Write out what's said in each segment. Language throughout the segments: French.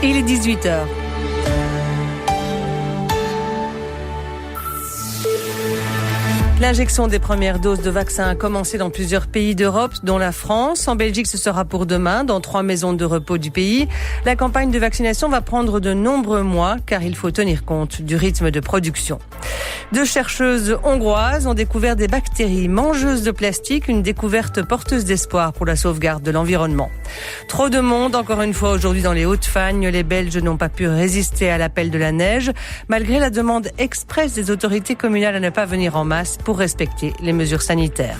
Il est 18h. L'injection des premières doses de vaccins a commencé dans plusieurs pays d'Europe, dont la France. En Belgique, ce sera pour demain, dans 3 maisons de repos du pays. La campagne de vaccination va prendre de nombreux mois, car il faut tenir compte du rythme de production. 2 chercheuses hongroises ont découvert des bactéries mangeuses de plastique, une découverte porteuse d'espoir pour la sauvegarde de l'environnement. Trop de monde, encore une fois aujourd'hui dans les Hautes-Fagnes. Les Belges n'ont pas pu résister à l'appel de la neige, malgré la demande expresse des autorités communales à ne pas venir en masse pour respecter les mesures sanitaires.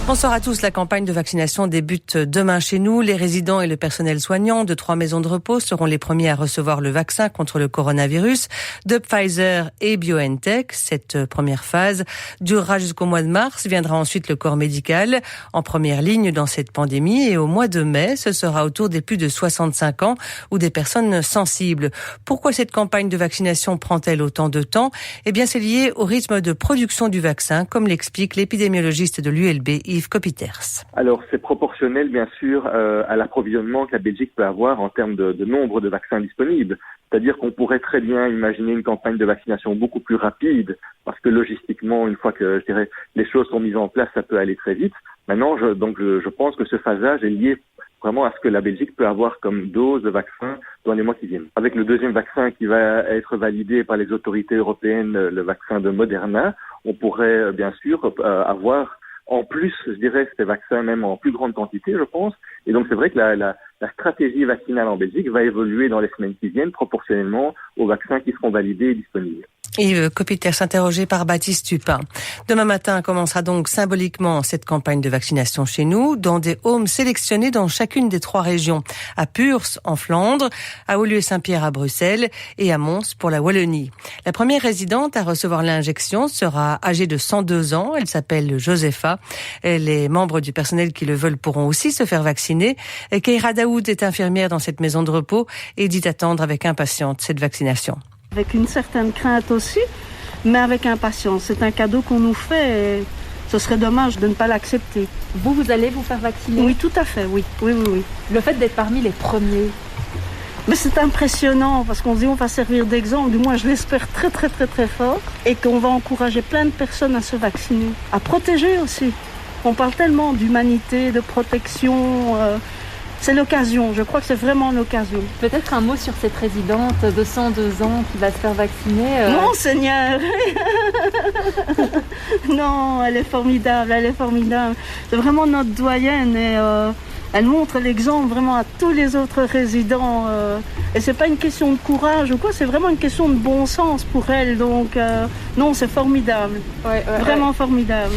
Bonsoir à tous. La campagne de vaccination débute demain chez nous. Les résidents et le personnel soignant de 3 maisons de repos seront les premiers à recevoir le vaccin contre le coronavirus de Pfizer et BioNTech. Cette première phase durera jusqu'au mois de mars. Viendra ensuite le corps médical en première ligne dans cette pandémie. Et au mois de mai, ce sera au tour des plus de 65 ans ou des personnes sensibles. Pourquoi cette campagne de vaccination prend-elle autant de temps ? Eh bien, c'est lié au rythme de production du vaccin, comme l'explique l'épidémiologiste de l'ULB, Yves Copiters. Alors, c'est proportionnel, bien sûr, à l'approvisionnement que la Belgique peut avoir en termes de nombre de vaccins disponibles. C'est-à-dire qu'on pourrait très bien imaginer une campagne de vaccination beaucoup plus rapide, parce que logistiquement, une fois que, je dirais, les choses sont mises en place, ça peut aller très vite. Maintenant, je pense que ce phasage est lié vraiment à ce que la Belgique peut avoir comme dose de vaccin dans les mois qui viennent. Avec le deuxième vaccin qui va être validé par les autorités européennes, le vaccin de Moderna, on pourrait bien sûr avoir en plus, je dirais, ces vaccins même en plus grande quantité, je pense. Et donc, c'est vrai que la stratégie vaccinale en Belgique va évoluer dans les semaines qui viennent proportionnellement aux vaccins qui seront validés et disponibles. Yves Copiters, interrogé par Baptiste Tupin. Demain matin commencera donc symboliquement cette campagne de vaccination chez nous, dans des homes sélectionnés dans chacune des 3 régions. À Puurs, en Flandre, à Woluwe-Saint-Pierre à Bruxelles et à Mons pour la Wallonie. La première résidente à recevoir l'injection sera âgée de 102 ans. Elle s'appelle Josepha. Les membres du personnel qui le veulent pourront aussi se faire vacciner. Keira Daoud est infirmière dans cette maison de repos et dit attendre avec impatience cette vaccination. Avec une certaine crainte aussi, mais avec impatience. C'est un cadeau qu'on nous fait et ce serait dommage de ne pas l'accepter. Vous allez vous faire vacciner ? Oui, tout à fait, oui. Le fait d'être parmi les premiers ? Mais c'est impressionnant parce qu'on se dit on va servir d'exemple, du moins je l'espère très très très très fort, et qu'on va encourager plein de personnes à se vacciner, à protéger aussi. On parle tellement d'humanité, de protection... C'est l'occasion, je crois que c'est vraiment l'occasion. Peut-être un mot sur cette résidente de 102 ans qui va se faire vacciner. Non, Seigneur. Non, elle est formidable. C'est vraiment notre doyenne et elle montre l'exemple vraiment à tous les autres résidents. Et c'est pas une question de courage ou quoi, c'est vraiment une question de bon sens pour elle. Donc non, c'est formidable. Vraiment formidable.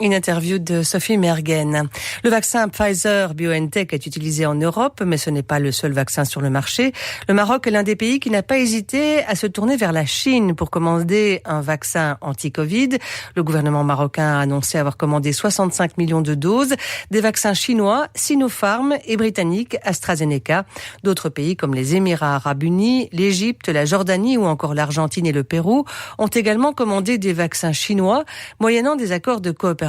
Une interview de Sophie Mergen. Le vaccin Pfizer-BioNTech est utilisé en Europe, mais ce n'est pas le seul vaccin sur le marché. Le Maroc est l'un des pays qui n'a pas hésité à se tourner vers la Chine pour commander un vaccin anti-Covid. Le gouvernement marocain a annoncé avoir commandé 65 millions de doses, des vaccins chinois, Sinopharm et britanniques AstraZeneca. D'autres pays comme les Émirats arabes unis, l'Égypte, la Jordanie ou encore l'Argentine et le Pérou ont également commandé des vaccins chinois, moyennant des accords de coopération.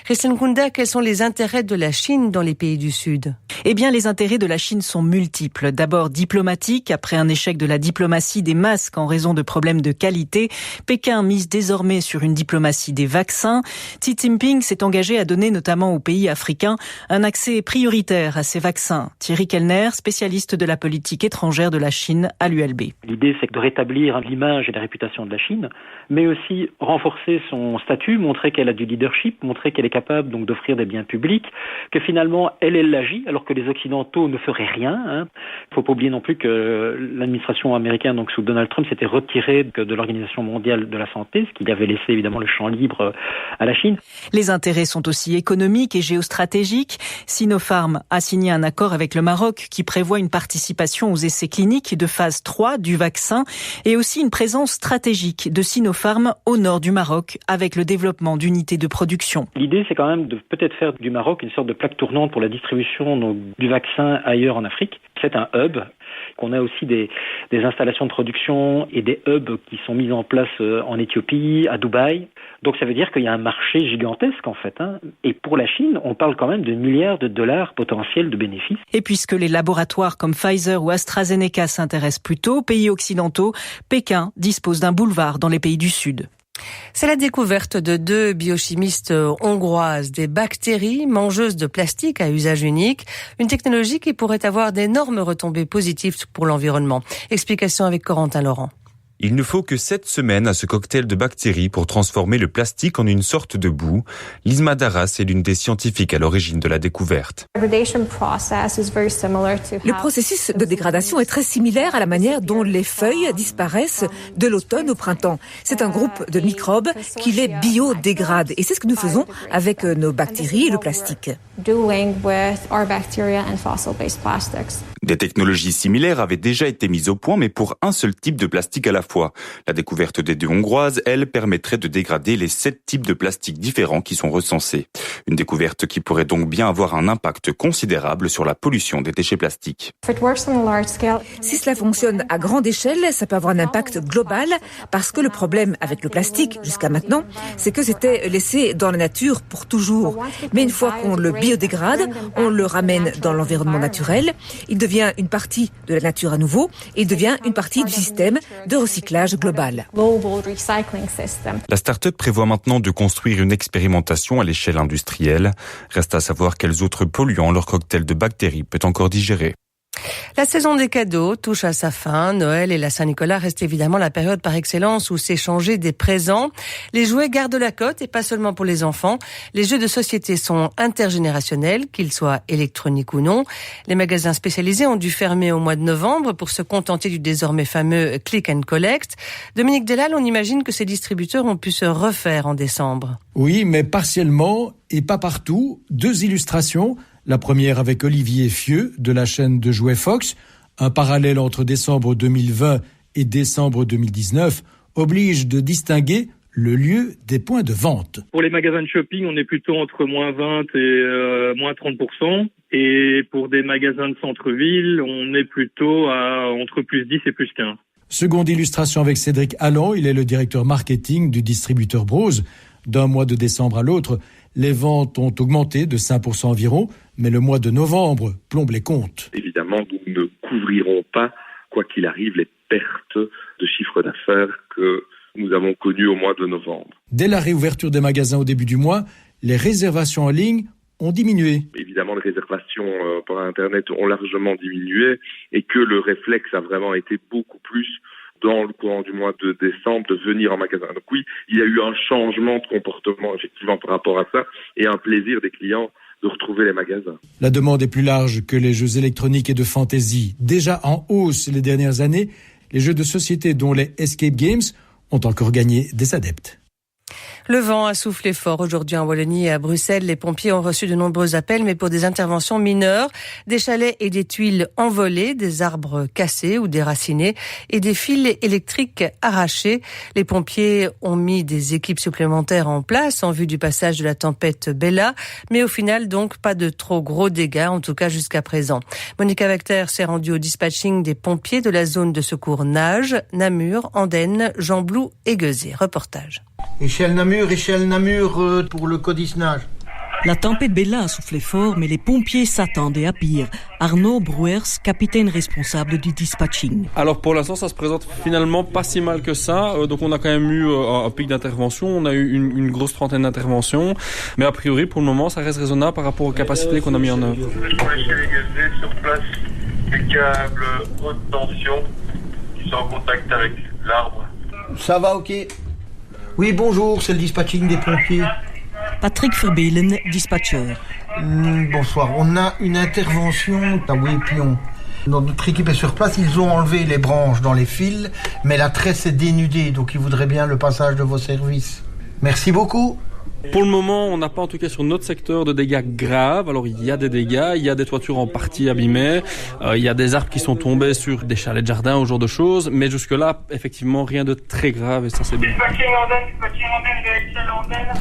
Christine Kunda, quels sont les intérêts de la Chine dans les pays du Sud ? Eh bien, les intérêts de la Chine sont multiples. D'abord diplomatiques. Après un échec de la diplomatie des masques en raison de problèmes de qualité, Pékin mise désormais sur une diplomatie des vaccins. Xi Jinping s'est engagé à donner notamment aux pays africains un accès prioritaire à ces vaccins. Thierry Kellner, spécialiste de la politique étrangère de la Chine à l'ULB. L'idée, c'est de rétablir l'image et la réputation de la Chine, mais aussi renforcer son statut, montrer qu'elle a du leadership, montrer qu'elle est capable donc d'offrir des biens publics, que finalement elle agit alors que les Occidentaux ne feraient rien. Il ne faut pas oublier non plus que l'administration américaine, donc sous Donald Trump, s'était retirée de l'Organisation mondiale de la santé, ce qui avait laissé évidemment le champ libre à la Chine. Les intérêts sont aussi économiques et géostratégiques. Sinopharm a signé un accord avec le Maroc qui prévoit une participation aux essais cliniques de phase 3 du vaccin et aussi une présence stratégique de Sinopharm au nord du Maroc avec le développement d'unités de production. L'idée, c'est quand même de peut-être faire du Maroc une sorte de plaque tournante pour la distribution du vaccin ailleurs en Afrique. C'est un hub. qu'on a aussi des installations de production et des hubs qui sont mis en place en Éthiopie, à Dubaï. Donc ça veut dire qu'il y a un marché gigantesque en fait. Et pour la Chine, on parle quand même de milliards de dollars potentiels de bénéfices. Et puisque les laboratoires comme Pfizer ou AstraZeneca s'intéressent plutôt aux pays occidentaux, Pékin dispose d'un boulevard dans les pays du Sud. C'est la découverte de 2 biochimistes hongroises, des bactéries mangeuses de plastique à usage unique, une technologie qui pourrait avoir d'énormes retombées positives pour l'environnement. Explication avec Corentin Laurent. Il ne faut que 7 semaines à ce cocktail de bactéries pour transformer le plastique en une sorte de boue. Lise Madaras est l'une des scientifiques à l'origine de la découverte. Le processus de dégradation est très similaire à la manière dont les feuilles disparaissent de l'automne au printemps. C'est un groupe de microbes qui les biodégradent. Et c'est ce que nous faisons avec nos bactéries et le plastique. Des technologies similaires avaient déjà été mises au point, mais pour un seul type de plastique à la fois. La découverte des 2 Hongroises, elle, permettrait de dégrader les 7 types de plastiques différents qui sont recensés. Une découverte qui pourrait donc bien avoir un impact considérable sur la pollution des déchets plastiques. Si cela fonctionne à grande échelle, ça peut avoir un impact global, parce que le problème avec le plastique, jusqu'à maintenant, c'est que c'était laissé dans la nature pour toujours. Mais une fois qu'on le biodégrade, on le ramène dans l'environnement naturel, il devient une partie de la nature à nouveau, et il devient une partie du système de recyclage global. La start-up prévoit maintenant de construire une expérimentation à l'échelle industrielle. Reste à savoir quels autres polluants leur cocktail de bactéries peut encore digérer. La saison des cadeaux touche à sa fin. Noël et la Saint-Nicolas restent évidemment la période par excellence où s'échanger des présents. Les jouets gardent la cote et pas seulement pour les enfants. Les jeux de société sont intergénérationnels, qu'ils soient électroniques ou non. Les magasins spécialisés ont dû fermer au mois de novembre pour se contenter du désormais fameux click and collect. Dominique Delal, on imagine que ces distributeurs ont pu se refaire en décembre. Oui, mais partiellement et pas partout. 2 illustrations. La première avec Olivier Fieux de la chaîne de jouets Fox. Un parallèle entre décembre 2020 et décembre 2019 oblige de distinguer le lieu des points de vente. Pour les magasins de shopping, on est plutôt entre moins 20 et moins 30%. Et pour des magasins de centre-ville, on est plutôt entre plus 10 et plus 15. Seconde illustration avec Cédric Allan. Il est le directeur marketing du distributeur Brose. D'un mois de décembre à l'autre, les ventes ont augmenté de 5% environ, mais le mois de novembre plombe les comptes. Évidemment, nous ne couvrirons pas, quoi qu'il arrive, les pertes de chiffre d'affaires que nous avons connues au mois de novembre. Dès la réouverture des magasins au début du mois, les réservations en ligne ont diminué. Évidemment, les réservations par Internet ont largement diminué et que le réflexe a vraiment été beaucoup plus dans le courant du mois de décembre, de venir en magasin. Donc oui, il y a eu un changement de comportement, effectivement, par rapport à ça, et un plaisir des clients de retrouver les magasins. La demande est plus large que les jeux électroniques et de fantasy. Déjà en hausse les dernières années, les jeux de société dont les Escape Games ont encore gagné des adeptes. Le vent a soufflé fort aujourd'hui en Wallonie et à Bruxelles. Les pompiers ont reçu de nombreux appels, mais pour des interventions mineures. Des chalets et des tuiles envolées, des arbres cassés ou déracinés et des fils électriques arrachés. Les pompiers ont mis des équipes supplémentaires en place en vue du passage de la tempête Bella, mais au final donc pas de trop gros dégâts, en tout cas jusqu'à présent. Monica Vecter s'est rendue au dispatching des pompiers de la zone de secours Nage, Namur, Andenne, Jean-Blou et Guezé. Reportage. Échelle Namur pour le Codis Nage. La tempête Bella a soufflé fort, mais les pompiers s'attendaient à pire. Arnaud Brouers, capitaine responsable du dispatching. Alors pour l'instant, ça se présente finalement pas si mal que ça. Donc on a quand même eu un pic d'intervention, on a eu une grosse trentaine d'interventions. Mais a priori, pour le moment, ça reste raisonnable par rapport aux capacités qu'on a mis en œuvre. Sur place, des câbles haute tension qui sont en contact avec l'arbre. Ça va, ok. Oui, bonjour, c'est le dispatching des pompiers. Patrick Verbelen, dispatcher. Bonsoir, on a une intervention à Wépion. Notre équipe est sur place, ils ont enlevé les branches dans les fils, mais la tresse est dénudée, donc ils voudraient bien le passage de vos services. Merci beaucoup. Pour le moment, on n'a pas en tout cas sur notre secteur de dégâts graves. Alors il y a des dégâts, il y a des toitures en partie abîmées, il y a des arbres qui sont tombés sur des chalets de jardin, ce genre de choses, mais jusque-là, effectivement, rien de très grave et ça c'est bien. Dispatching Andenne, réaction Andenne.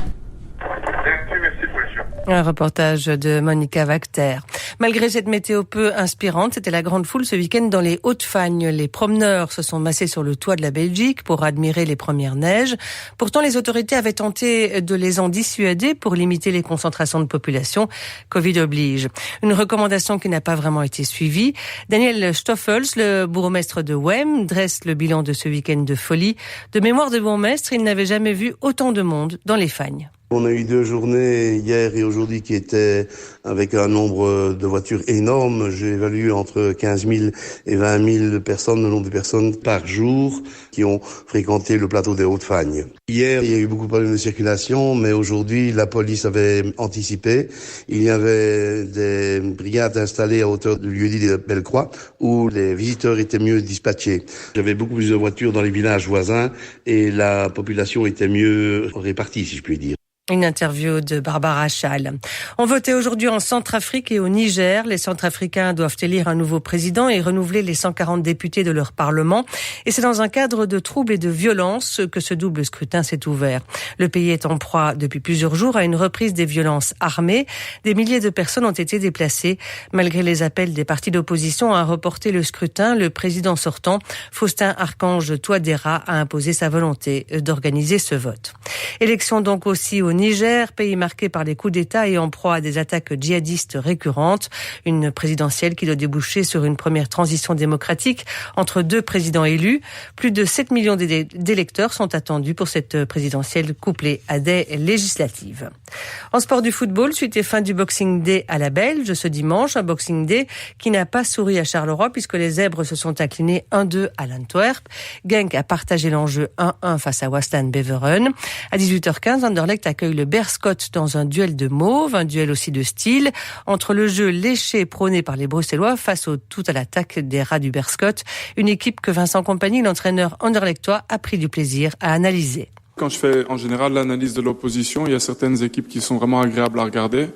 Merci pour le suivre. Un reportage de Monica Vacter. Malgré cette météo peu inspirante, c'était la grande foule ce week-end dans les Hauts-de-Fagne. Les promeneurs se sont massés sur le toit de la Belgique pour admirer les premières neiges. Pourtant, les autorités avaient tenté de les en dissuader pour limiter les concentrations de population. Covid oblige. Une recommandation qui n'a pas vraiment été suivie. Daniel Stoffels, le bourgmestre de Wem, dresse le bilan de ce week-end de folie. De mémoire de bourgmestre, il n'avait jamais vu autant de monde dans les Fagnes. On a eu 2 journées, hier et aujourd'hui, qui étaient avec un nombre de voitures énorme. J'ai évalué entre 15 000 et 20 000 personnes, le nombre de personnes par jour qui ont fréquenté le plateau des Hauts-de-Fagne. Hier, il y a eu beaucoup de problèmes de circulation, mais aujourd'hui, la police avait anticipé. Il y avait des brigades installées à hauteur du lieu-dit de Bellecroix, où les visiteurs étaient mieux dispatchés. J'avais beaucoup plus de voitures dans les villages voisins et la population était mieux répartie, si je puis dire. Une interview de Barbara Schall. On votait aujourd'hui en Centrafrique et au Niger. Les Centrafricains doivent élire un nouveau président et renouveler les 140 députés de leur parlement. Et c'est dans un cadre de troubles et de violence que ce double scrutin s'est ouvert. Le pays est en proie depuis plusieurs jours à une reprise des violences armées. Des milliers de personnes ont été déplacées. Malgré les appels des partis d'opposition à reporter le scrutin, le président sortant, Faustin Archange Touadéra, a imposé sa volonté d'organiser ce vote. Élection donc aussi au Niger, pays marqué par les coups d'État et en proie à des attaques djihadistes récurrentes. Une présidentielle qui doit déboucher sur une première transition démocratique entre 2 présidents élus. Plus de 7 millions d'électeurs sont attendus pour cette présidentielle couplée à des législatives. En sport du football, suite et fin du Boxing Day à la Belge ce dimanche. Un Boxing Day qui n'a pas souri à Charleroi puisque les Zèbres se sont inclinés 1-2 à l'Antwerp. Genk a partagé l'enjeu 1-1 face à Wastan Beveren. À 18h15, Anderlecht accueille le Beerschot dans un duel de mauve, un duel aussi de style, entre le jeu léché prôné par les Bruxellois face au tout à l'attaque des rats du Beerschot, une équipe que Vincent Compagnie, l'entraîneur anderlechtois, a pris du plaisir à analyser. Quand je fais en général l'analyse de l'opposition, il y a certaines équipes qui sont vraiment agréables à regarder,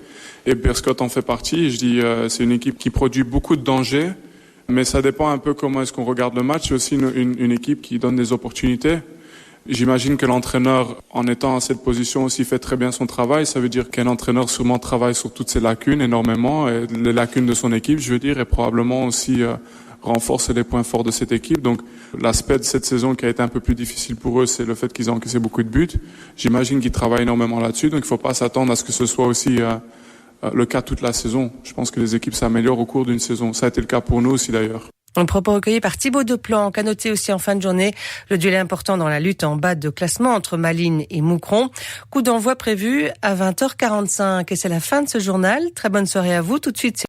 et Beerschot en fait partie. Je dis c'est une équipe qui produit beaucoup de dangers, mais ça dépend un peu comment est-ce qu'on regarde le match. C'est aussi une équipe qui donne des opportunités. J'imagine que l'entraîneur, en étant à cette position aussi, fait très bien son travail. Ça veut dire qu'un entraîneur sûrement travaille sur toutes ses lacunes énormément, et les lacunes de son équipe, je veux dire, et probablement aussi renforce les points forts de cette équipe. Donc l'aspect de cette saison qui a été un peu plus difficile pour eux, c'est le fait qu'ils ont encaissé beaucoup de buts. J'imagine qu'ils travaillent énormément là-dessus, donc il ne faut pas s'attendre à ce que ce soit aussi le cas toute la saison. Je pense que les équipes s'améliorent au cours d'une saison. Ça a été le cas pour nous aussi d'ailleurs. Un propos recueilli par Thibaut Deplanque. À noter aussi en fin de journée le duel important dans la lutte en bas de classement entre Malines et Moucron. Coup d'envoi prévu à 20h45. Et c'est la fin de ce journal. Très bonne soirée à vous. Tout de suite,